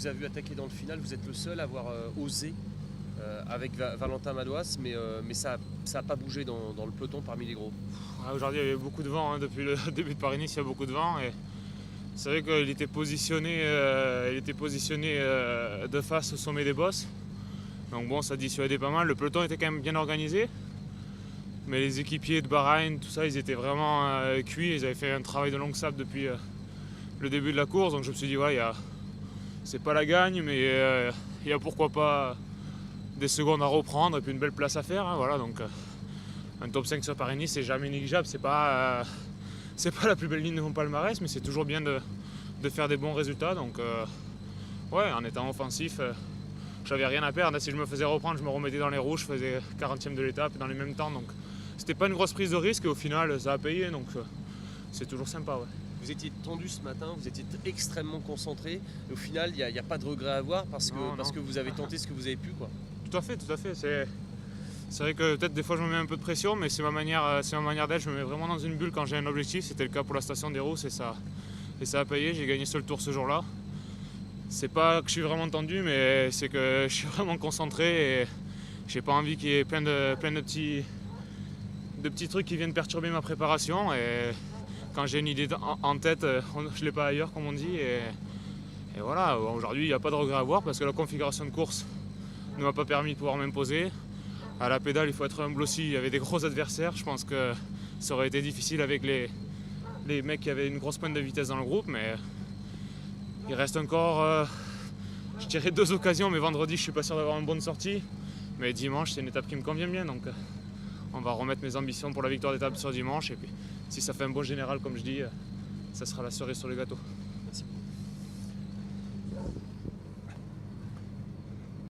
vous a vu attaquer dans le final. Vous êtes le seul à avoir osé avec Valentin Madouas, mais ça n'a pas bougé dans le peloton parmi les gros. Aujourd'hui, il y avait beaucoup de vent. Depuis le début de Paris-Nice, il y a beaucoup de vent. Et c'est vrai qu'il était positionné, de face au sommet des bosses. Donc bon, ça dissuadait pas mal. Le peloton était quand même bien organisé. Mais les équipiers de Bahreïn, tout ça, ils étaient vraiment cuits. Ils avaient fait un travail de longue sape depuis le début de la course. Donc je me suis dit, ouais, c'est pas la gagne, mais il y a pourquoi pas des secondes à reprendre et puis une belle place à faire. Hein, voilà, donc un top 5 sur Paris-Nice, c'est jamais négligeable. C'est pas la plus belle ligne de mon palmarès, mais c'est toujours bien de faire des bons résultats. Donc ouais, en étant offensif, j'avais rien à perdre. Si je me faisais reprendre, je me remettais dans les rouges, je faisais 40e de l'étape dans les mêmes temps. Donc c'était pas une grosse prise de risque et au final, ça a payé. Donc c'est toujours sympa. Ouais. Vous étiez tendu ce matin, vous étiez extrêmement concentré. Et au final, il n'y a pas de regret à avoir parce que vous avez tenté ce que vous avez pu, quoi. Tout à fait, tout à fait. C'est vrai que peut-être des fois je me mets un peu de pression, mais c'est ma manière d'être. Je me mets vraiment dans une bulle quand j'ai un objectif. C'était le cas pour la station des Rousses et ça a payé. J'ai gagné seul tour ce jour-là. C'est pas que je suis vraiment tendu, mais c'est que je suis vraiment concentré et j'ai pas envie qu'il y ait plein de petits trucs qui viennent perturber ma préparation. Et quand j'ai une idée en tête, je l'ai pas ailleurs, comme on dit. Et voilà, aujourd'hui il n'y a pas de regret à avoir parce que la configuration de course ne m'a pas permis de pouvoir m'imposer. À la pédale, il faut être humble aussi. Il y avait des gros adversaires. Je pense que ça aurait été difficile avec les mecs qui avaient une grosse pointe de vitesse dans le groupe. Mais il reste encore, je dirais, 2 occasions. Mais vendredi, je suis pas sûr d'avoir une bonne sortie. Mais dimanche, c'est une étape qui me convient bien. Donc on va remettre mes ambitions pour la victoire d'étape sur dimanche. Et puis si ça fait un bon général, comme je dis, ça sera la cerise sur le gâteau.